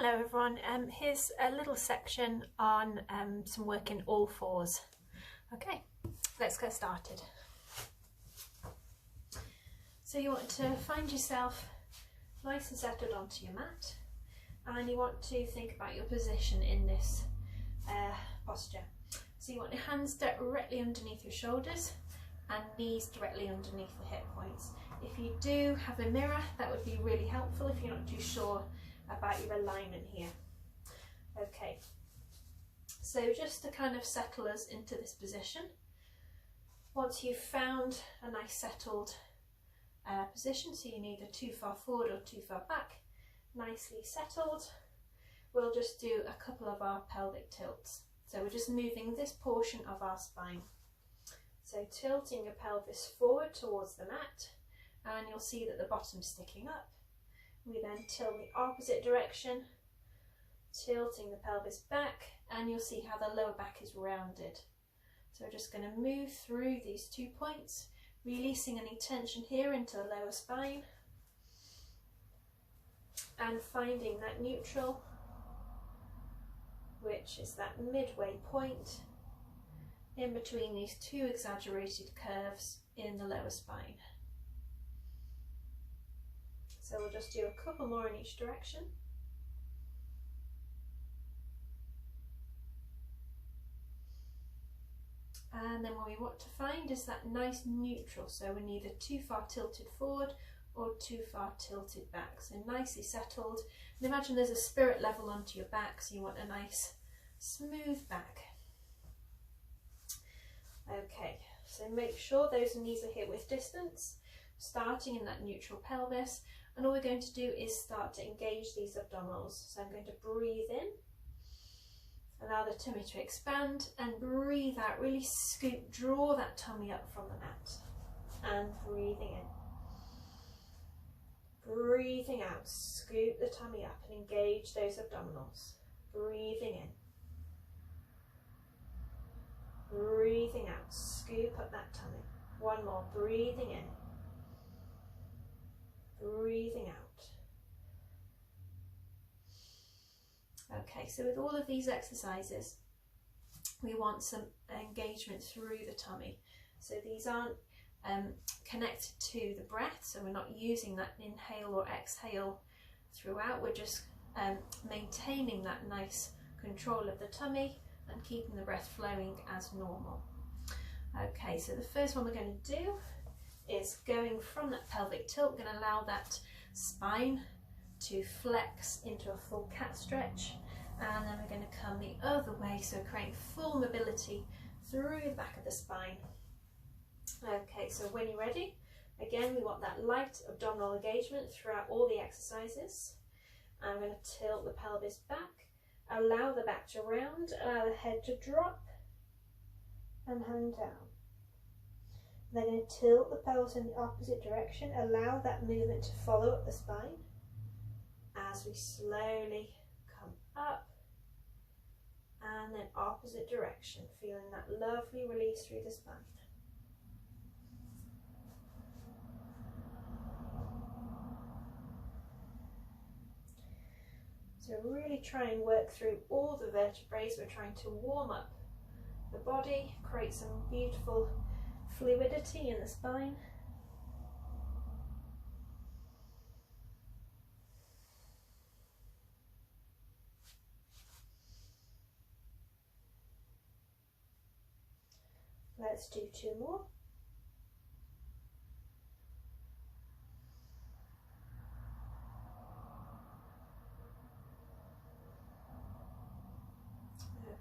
Hello everyone, here's a little section on some work in all fours. Okay, let's get started. So you want to find yourself nice and settled onto your mat, and you want to think about your position in this posture. So you want your hands directly underneath your shoulders and knees directly underneath the hip points. If you do have a mirror, that would be really helpful if you're not too sure about your alignment here. Okay, so just to kind of settle us into this position, once you've found a nice settled position, so you're neither too far forward or too far back, nicely settled, we'll just do a couple of our pelvic tilts. So we're just moving this portion of our spine. So tilting your pelvis forward towards the mat, and you'll see that the bottom's sticking up. We then tilt the opposite direction, tilting the pelvis back, and you'll see how the lower back is rounded. So we're just going to move through these 2 points, releasing any tension here into the lower spine, and finding that neutral, which is that midway point in between these two exaggerated curves in the lower spine. So we'll just do a couple more in each direction. And then what we want to find is that nice neutral, so we're neither too far tilted forward or too far tilted back. So nicely settled. And imagine there's a spirit level onto your back, so you want a nice smooth back. Okay, so make sure those knees are hip width distance, starting in that neutral pelvis. And all we're going to do is start to engage these abdominals. So I'm going to breathe in, allow the tummy to expand, and breathe out, really scoop, draw that tummy up from the mat, and breathing in. Breathing out, scoop the tummy up and engage those abdominals. Breathing in. Breathing out, scoop up that tummy. One more, breathing in. Breathing out. Okay, so with all of these exercises, we want some engagement through the tummy. So these aren't connected to the breath, so we're not using that inhale or exhale throughout. We're just maintaining that nice control of the tummy and keeping the breath flowing as normal. Okay, so the first one we're going to do is going from that pelvic tilt. We're going to allow that spine to flex into a full cat stretch, and then we're going to come the other way, so creating full mobility through the back of the spine. Okay, so when you're ready, again we want that light abdominal engagement throughout all the exercises. I'm going to tilt the pelvis back, allow the back to round, allow the head to drop and hang down. Then going to tilt the pelvis in the opposite direction, allow that movement to follow up the spine as we slowly come up, and then opposite direction, feeling that lovely release through the spine. So really try and work through all the vertebrae. We're trying to warm up the body, create some beautiful fluidity in the spine. Let's do 2 more.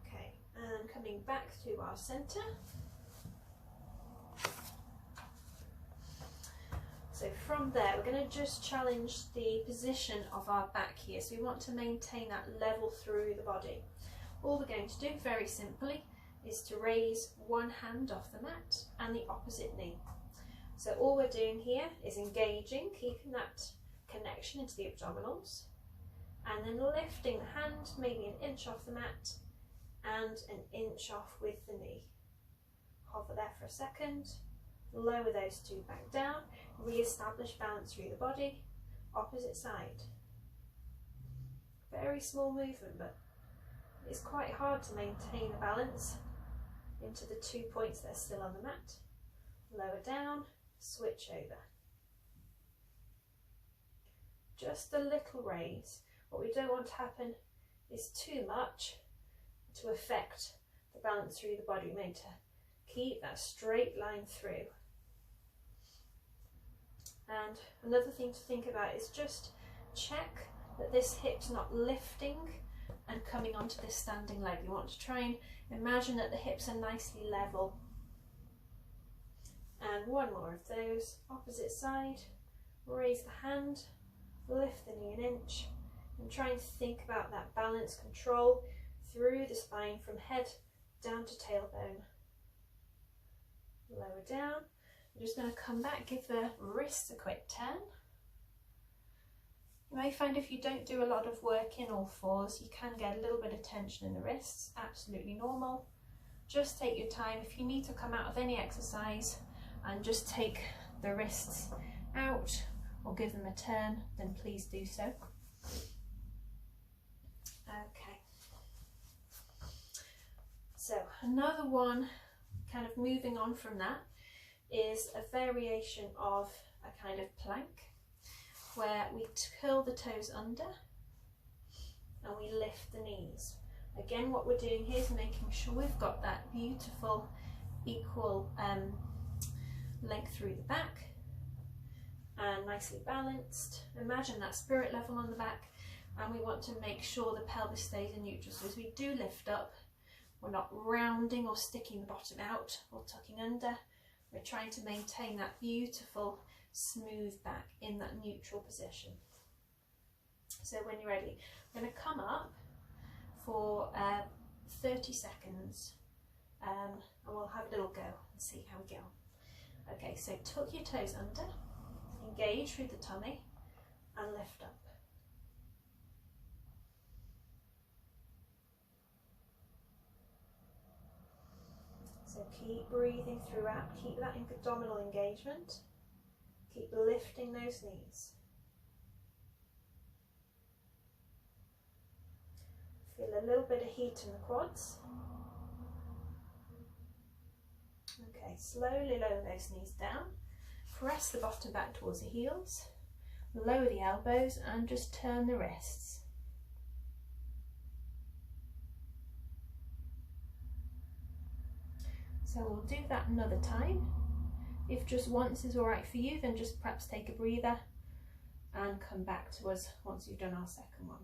Okay, and coming back to our center. So from there, we're going to just challenge the position of our back here. So we want to maintain that level through the body. All we're going to do, very simply, is to raise one hand off the mat and the opposite knee. So all we're doing here is engaging, keeping that connection into the abdominals, and then lifting the hand maybe an inch off the mat and an inch off with the knee. Hover there for a second, lower those two back down, re-establish balance through the body, opposite side. Very very small movement, but it's quite hard to maintain the balance into the 2 points that are still on the mat. Lower down, switch over. Just a little raise. What we don't want to happen is too much to affect the balance through the body. We need to keep that straight line through. And another thing to think about is just check that this hip's not lifting and coming onto this standing leg. You want to try and imagine that the hips are nicely level. And one more of those, opposite side. Raise the hand, lift the knee an inch, and try and think about that balance control through the spine from head down to tailbone. Lower down. I'm just going to come back, give the wrists a quick turn. You may find if you don't do a lot of work in all fours, you can get a little bit of tension in the wrists. Absolutely normal. Just take your time. If you need to come out of any exercise and just take the wrists out or give them a turn, then please do so. Okay. So another one, kind of moving on from that, is a variation of a kind of plank where we curl the toes under and we lift the knees. Again, what we're doing here is making sure we've got that beautiful equal length through the back and nicely balanced. Imagine that spirit level on the back, and we want to make sure the pelvis stays in neutral. So as we do lift up, we're not rounding or sticking the bottom out or tucking under. We're trying to maintain that beautiful smooth back in that neutral position. So when you're ready, I'm going to come up for 30 seconds and we'll have a little go and see how we go. Okay, so tuck your toes under, engage through the tummy and lift up. So keep breathing throughout, keep that abdominal engagement, keep lifting those knees. Feel a little bit of heat in the quads. Okay, slowly lower those knees down, press the bottom back towards the heels, lower the elbows and just turn the wrists. So we'll do that another time. If just once is alright for you, then just perhaps take a breather and come back to us once you've done our second one.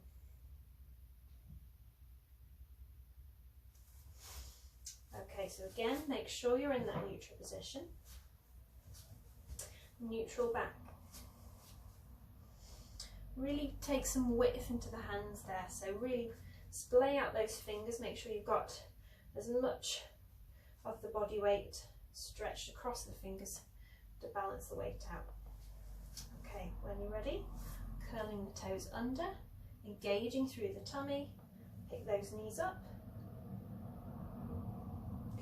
Okay, so again, make sure you're in that neutral position. Neutral back. Really take some width into the hands there, so really splay out those fingers, make sure you've got as much of the body weight stretched across the fingers to balance the weight out. Okay, when you're ready, curling the toes under, engaging through the tummy, pick those knees up,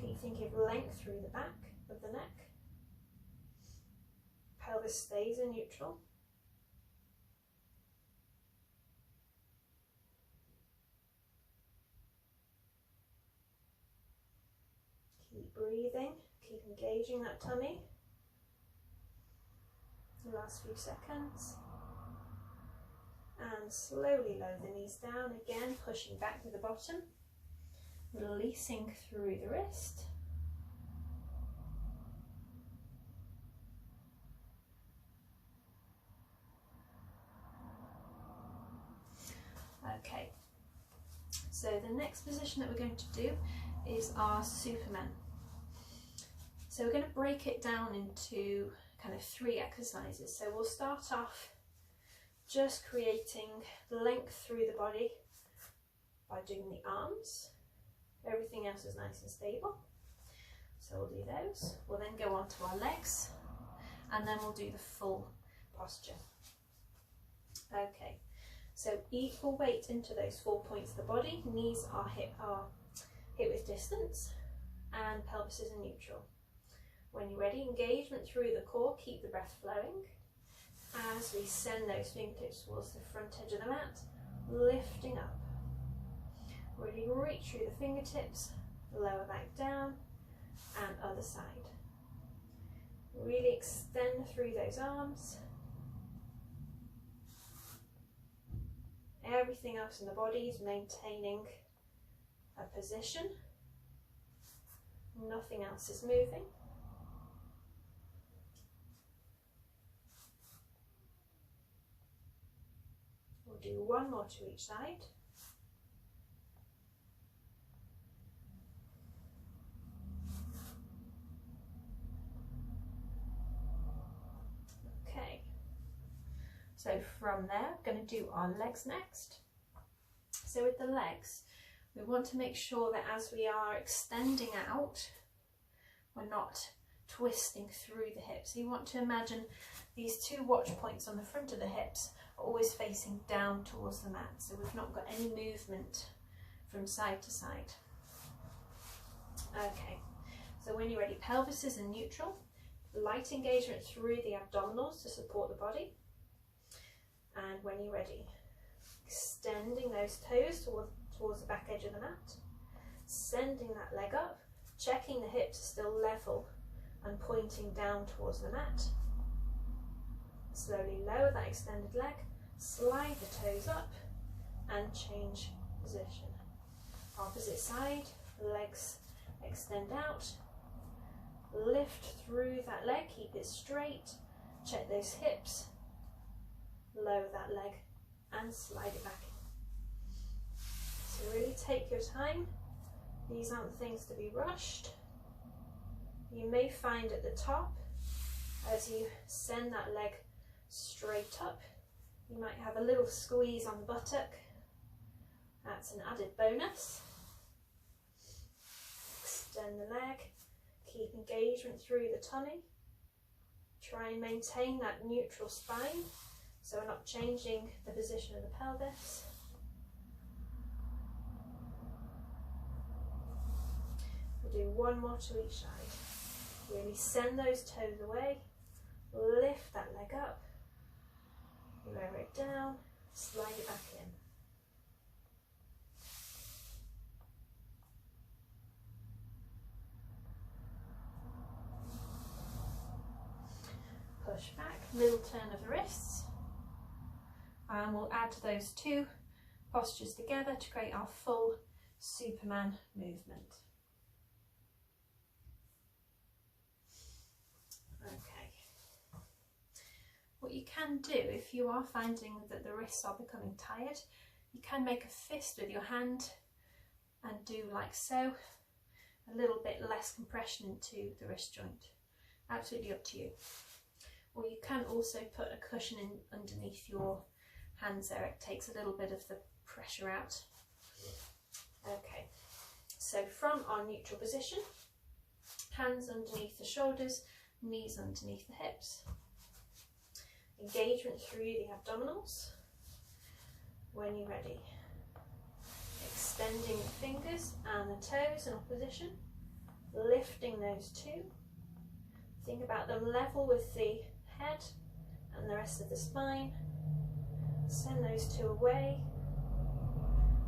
keep thinking of length through the back of the neck, pelvis stays in neutral. Keep breathing, keep engaging that tummy. The last few seconds. And slowly lower the knees down, again pushing back with the bottom, releasing through the wrist. Okay, so the next position that we're going to do is our Superman. So we're going to break it down into kind of 3 exercises. So we'll start off just creating length through the body by doing the arms. Everything else is nice and stable. So we'll do those. We'll then go on to our legs and then we'll do the full posture. Okay, so equal weight into those 4 points of the body. Knees are hip width distance and pelvis is in neutral. When you're ready, engagement through the core, keep the breath flowing. As we send those fingertips towards the front edge of the mat, lifting up. Really reach through the fingertips, lower back down, and other side. Really extend through those arms. Everything else in the body is maintaining a position. Nothing else is moving. We'll do one more to each side. Okay, so from there, I'm going to do our legs next. So with the legs, we want to make sure that as we are extending out, we're not twisting through the hips. So you want to imagine these two watch points on the front of the hips are always facing down towards the mat. So we've not got any movement from side to side. Okay, so when you're ready, pelvis is in neutral. Light engagement through the abdominals to support the body. And when you're ready, extending those toes towards the back edge of the mat, sending that leg up, checking the hips are still level and pointing down towards the mat. Slowly lower that extended leg, slide the toes up and change position. Opposite side, legs extend out, lift through that leg, keep it straight, check those hips, lower that leg and slide it back in. So really take your time. These aren't things to be rushed. You may find at the top, as you send that leg straight up, you might have a little squeeze on the buttock. That's an added bonus. Extend the leg, keep engagement through the tummy. Try and maintain that neutral spine, so we're not changing the position of the pelvis. We'll do one more to each side. Really send those toes away, lift that leg up, lower it down, slide it back in. Push back, little turn of the wrists, and we'll add those two postures together to create our full Superman movement. Okay. What you can do, if you are finding that the wrists are becoming tired, you can make a fist with your hand and do like so, a little bit less compression into the wrist joint. Absolutely up to you. Or you can also put a cushion in underneath your hands there. It takes a little bit of the pressure out. Okay, so from our neutral position, hands underneath the shoulders, knees underneath the hips. Engagement through the abdominals. When you're ready, extending the fingers and the toes in opposition, lifting those two. Think about them level with the head and the rest of the spine. Send those two away,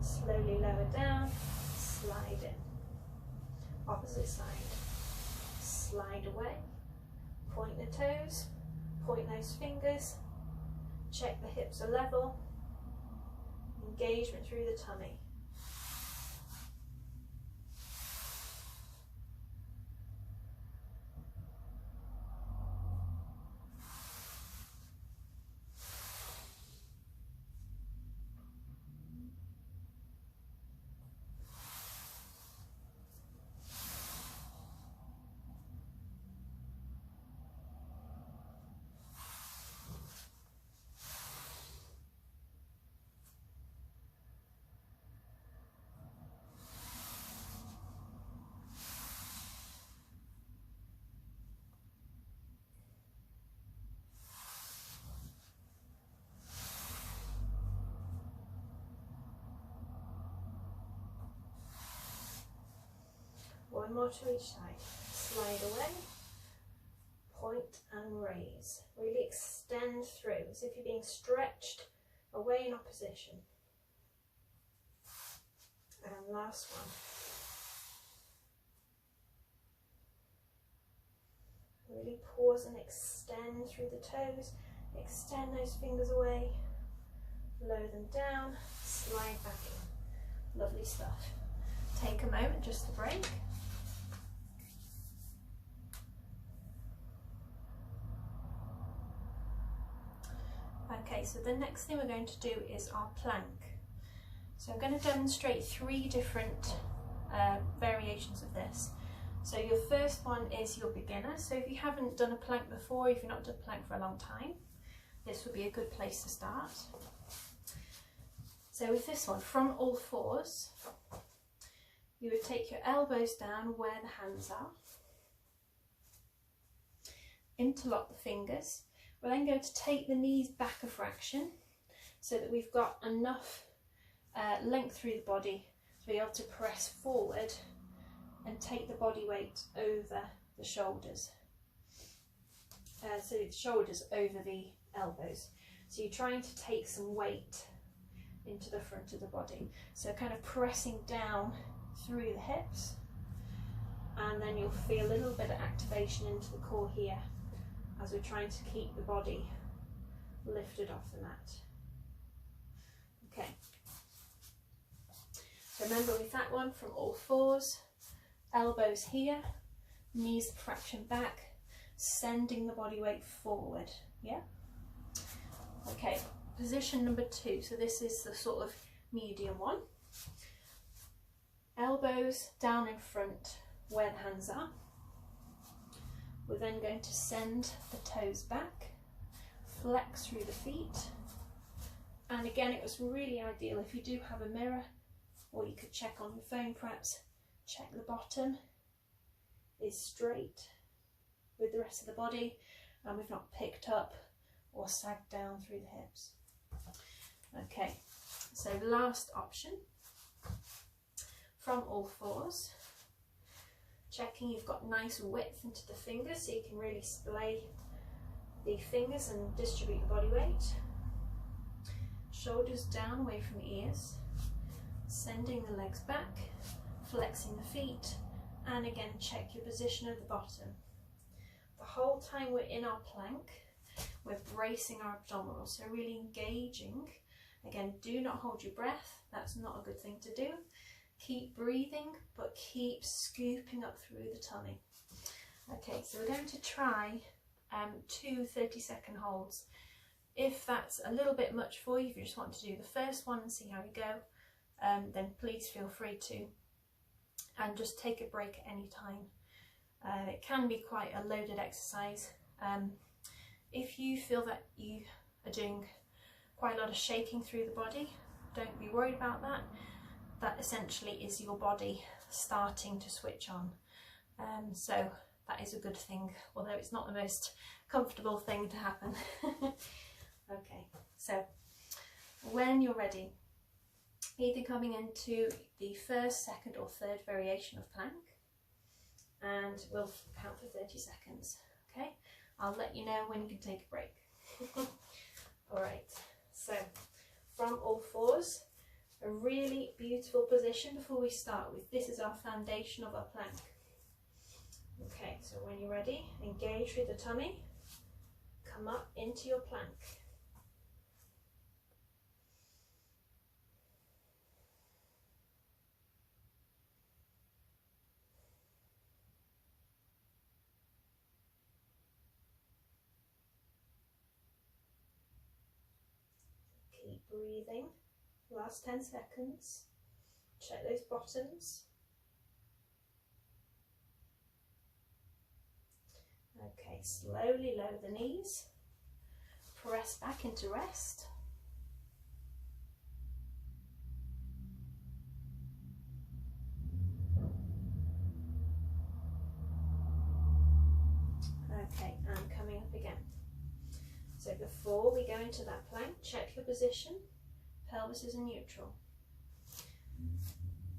slowly lower down, slide in. Opposite side, slide away, point the toes, point those fingers, check the hips are level, engagement through the tummy. One more to each side. Slide away, point and raise. Really extend through as if you're being stretched away in opposition. And And last one. Really pause and extend through the toes. Extend those fingers away. Lower them down. Slide back in. Lovely stuff. Take a moment just to break. Okay, so the next thing we're going to do is our plank. So I'm going to demonstrate 3 different variations of this. So your first one is your beginner. So if you haven't done a plank before, if you've not done a plank for a long time, this would be a good place to start. So with this one, from all fours, you would take your elbows down where the hands are, interlock the fingers. We're then going to take the knees back a fraction so that we've got enough length through the body to be able to press forward and take the body weight over the shoulders. So the shoulders over the elbows. So you're trying to take some weight into the front of the body. So kind of pressing down through the hips, and then you'll feel a little bit of activation into the core here as we're trying to keep the body lifted off the mat. Okay. So remember with that one, from all fours, elbows here, knees a fraction back, sending the body weight forward. Yeah? Okay, position number 2. So this is the sort of medium one. Elbows down in front where the hands are. We're then going to send the toes back, flex through the feet. And again, it was really ideal if you do have a mirror, or you could check on your phone perhaps, check the bottom is straight with the rest of the body and we've not picked up or sagged down through the hips. Okay, so last option, from all fours, checking you've got nice width into the fingers so you can really splay the fingers and distribute the body weight. Shoulders down away from the ears, sending the legs back, flexing the feet, and again check your position at the bottom. The whole time we're in our plank, we're bracing our abdominals, so really engaging. Again, do not hold your breath, that's not a good thing to do. Keep breathing, but keep scooping up through the tummy. Okay, so we're going to try 2 30-second holds. If that's a little bit much for you, if you just want to do the first one and see how you go, then please feel free to, and just take a break at any time. It can be quite a loaded exercise. If you feel that you are doing quite a lot of shaking through the body, don't be worried about that. That essentially is your body starting to switch on. So that is a good thing, although it's not the most comfortable thing to happen. Okay, so when you're ready, either coming into the first, second or third variation of plank, and we'll count for 30 seconds, okay? I'll let you know when you can take a break. Alright, so from all fours, a really beautiful position before we start with. This is our foundation of our plank. Okay, so when you're ready, engage through the tummy, come up into your plank. Keep breathing. Last 10 seconds. Check those bottoms. Okay, slowly lower the knees. Press back into rest. Okay, and coming up again. So before we go into that plank, check your position. Pelvis is in neutral.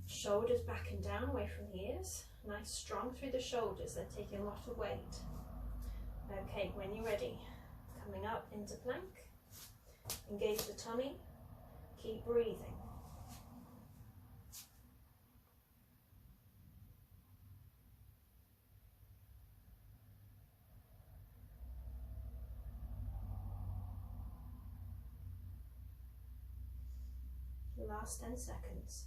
Shoulders back and down away from the ears. Nice strong through the shoulders, they're taking a lot of weight. Okay, when you're ready, coming up into plank. Engage the tummy, keep breathing. Last 10 seconds.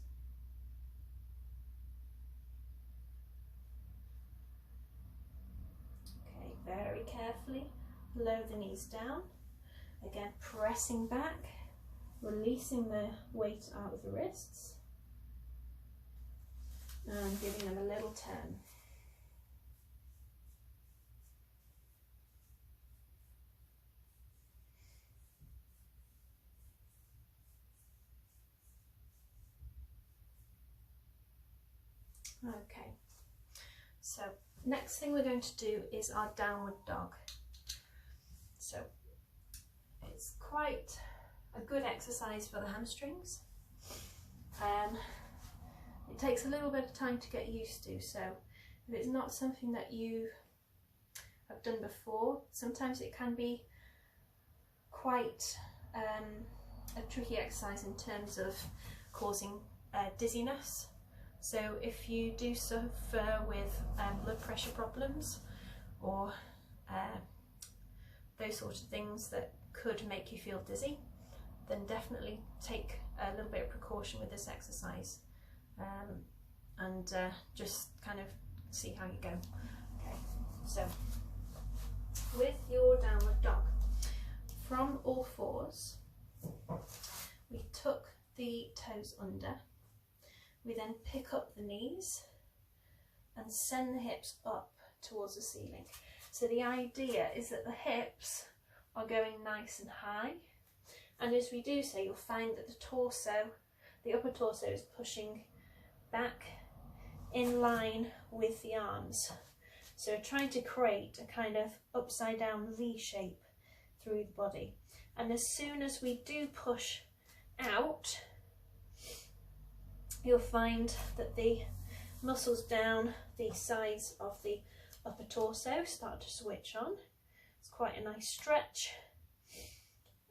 Okay, very carefully lower the knees down. Again, pressing back, releasing the weight out of the wrists and giving them a little turn. Okay, so next thing we're going to do is our downward dog. So it's quite a good exercise for the hamstrings. It takes a little bit of time to get used to, so if it's not something that you have done before, sometimes it can be quite a tricky exercise in terms of causing dizziness. So if you do suffer with blood pressure problems or those sorts of things that could make you feel dizzy, then definitely take a little bit of precaution with this exercise and just kind of see how you go. Okay, so with your downward dog, from all fours, we tuck the toes under. We then pick up the knees and send the hips up towards the ceiling. So the idea is that the hips are going nice and high, and as we do so, you'll find that the torso, the upper torso, is pushing back in line with the arms. So we're trying to create a kind of upside down V shape through the body. And as soon as we do push out, you'll find that the muscles down the sides of the upper torso start to switch on. It's quite a nice stretch.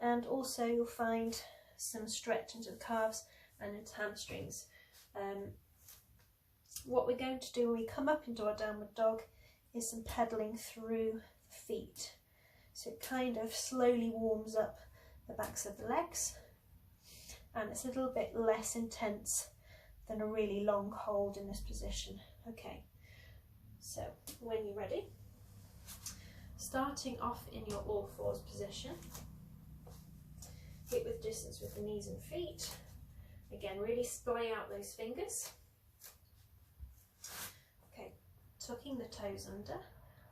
And also you'll find some stretch into the calves and into hamstrings. What we're going to do when we come up into our downward dog is some pedaling through the feet. So it kind of slowly warms up the backs of the legs, and it's a little bit less intense than a really long hold in this position. Okay, so when you're ready, starting off in your all fours position, hip width distance with the knees and feet. Again, really splay out those fingers. Okay, tucking the toes under,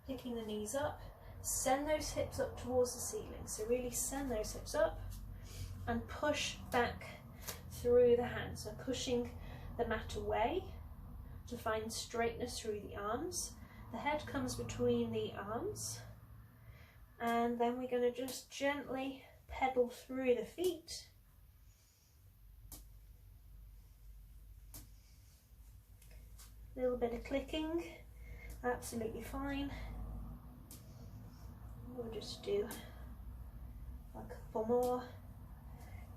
picking the knees up, send those hips up towards the ceiling. So really send those hips up and push back through the hands. So pushing the mat away to find straightness through the arms. The head comes between the arms, and then we're going to just gently pedal through the feet. A little bit of clicking, absolutely fine. We'll just do a couple more.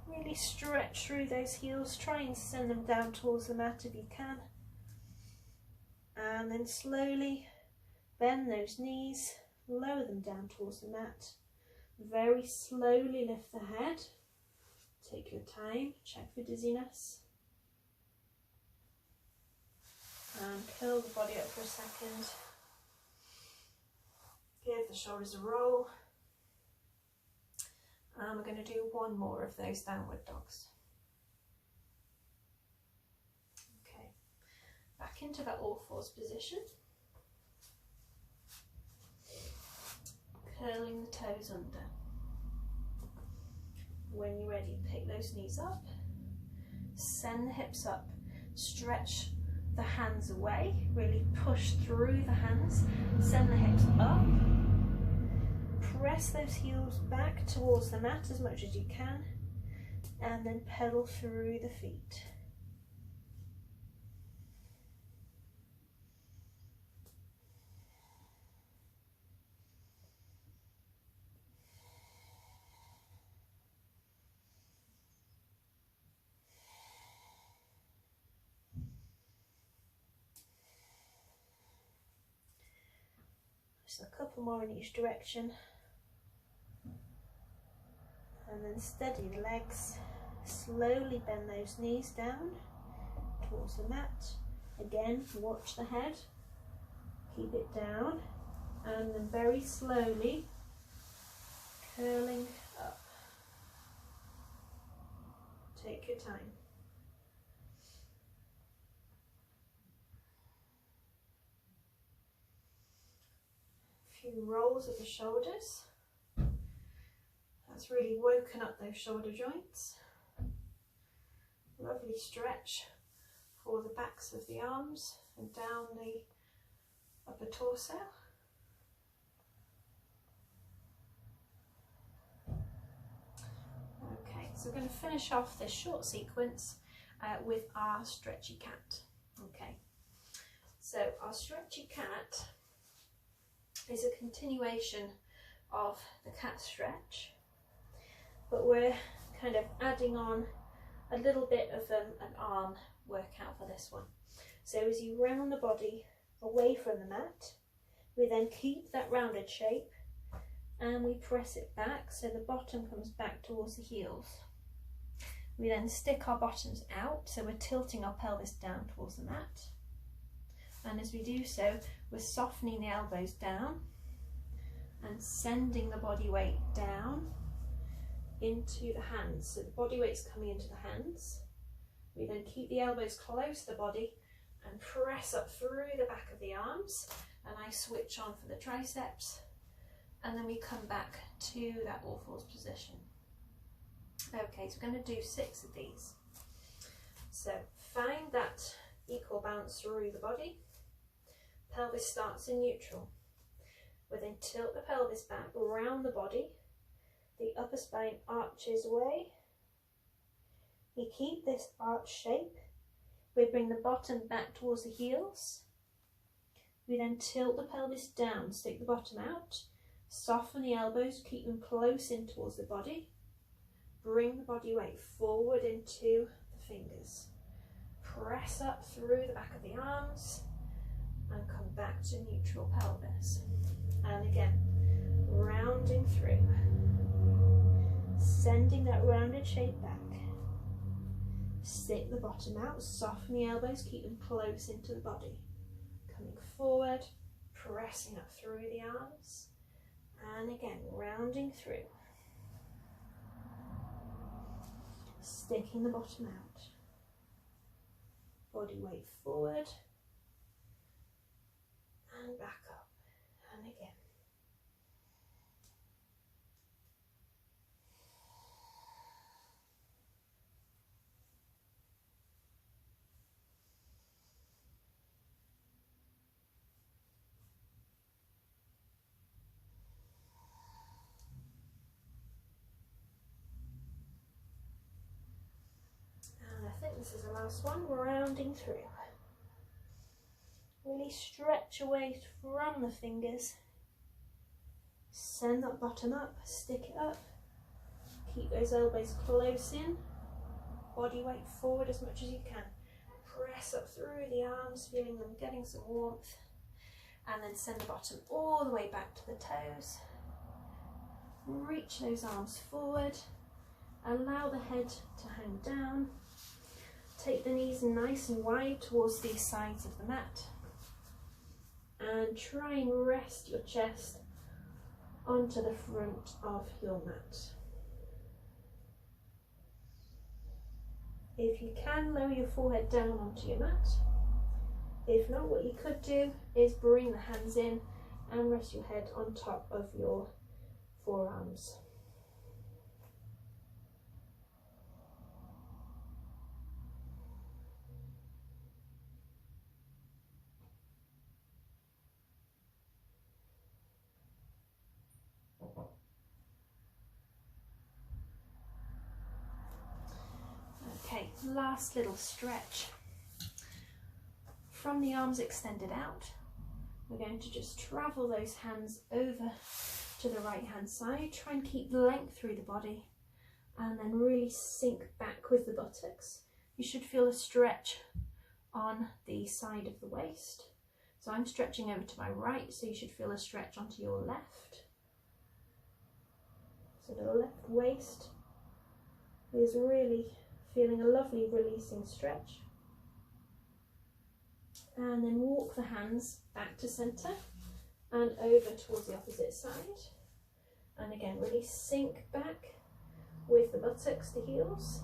Really stretch through those heels, try and send them down towards the mat if you can. And then slowly bend those knees, lower them down towards the mat. Very slowly lift the head. Take your time, check for dizziness. And curl the body up for a second. Give the shoulders a roll. And we're going to do one more of those downward dogs. Okay, back into that all fours position. Curling the toes under. When you're ready, pick those knees up, send the hips up, stretch the hands away, really push through the hands, send the hips up, press those heels back towards the mat as much as you can, and then pedal through the feet. Just a couple more in each direction, and then steady the legs, Slowly bend those knees down towards the mat. Again, watch the head, keep it down, and then very slowly curling up. Take your time. A few rolls of the shoulders. That's really woken up those shoulder joints. Lovely stretch for the backs of the arms and down the upper torso. Okay, so we're going to finish off this short sequence with our stretchy cat. Okay, so our stretchy cat is a continuation of the cat stretch, but we're kind of adding on a little bit of an arm workout for this one. So as you round the body away from the mat, we then keep that rounded shape and we press it back so the bottom comes back towards the heels. We then stick our bottoms out, so we're tilting our pelvis down towards the mat. And as we do so, we're softening the elbows down and sending the body weight down into the hands. So the body weight's coming into the hands. We then keep the elbows close to the body and press up through the back of the arms. And I switch on for the triceps. And then we come back to that all fours position. Okay, so we're going to do 6 of these. So find that equal balance through the body. Pelvis starts in neutral. We then tilt the pelvis back around the body. The upper spine arches away. We keep this arch shape. We bring the bottom back towards the heels. We then tilt the pelvis down, stick the bottom out, soften the elbows, keep them close in towards the body. Bring the body weight forward into the fingers. Press up through the back of the arms and come back to neutral pelvis. And again, rounding through. Sending that rounded shape back. Stick the bottom out, soften the elbows, keep them close into the body. Coming forward, pressing up through the arms. And again, rounding through. Sticking the bottom out. Body weight forward. And back up. And again. I think this is the last one, rounding through. Really stretch away from the fingers. Send that bottom up, stick it up. Keep those elbows close in. Body weight forward as much as you can. Press up through the arms, feeling them getting some warmth. And then send the bottom all the way back to the toes. Reach those arms forward. Allow the head to hang down. Take the knees nice and wide towards the sides of the mat. And try and rest your chest onto the front of your mat. If you can, lower your forehead down onto your mat. If not, what you could do is bring the hands in and rest your head on top of your forearms. Okay, last little stretch. From the arms extended out, we're going to just travel those hands over to the right hand side. Try and keep length through the body and then really sink back with the buttocks. You should feel a stretch on the side of the waist. So I'm stretching over to my right, so you should feel a stretch onto your left. So the left waist is really feeling a lovely releasing stretch. And then walk the hands back to centre and over towards the opposite side. And again, really sink back with the buttocks to heels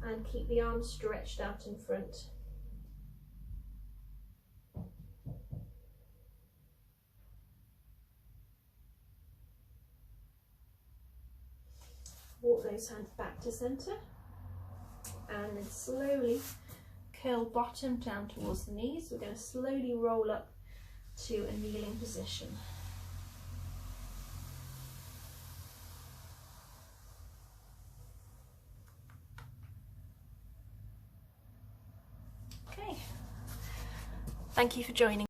and keep the arms stretched out in front. Walk those hands back to centre and then slowly curl bottom down towards the knees. We're going to slowly roll up to a kneeling position. Okay, thank you for joining.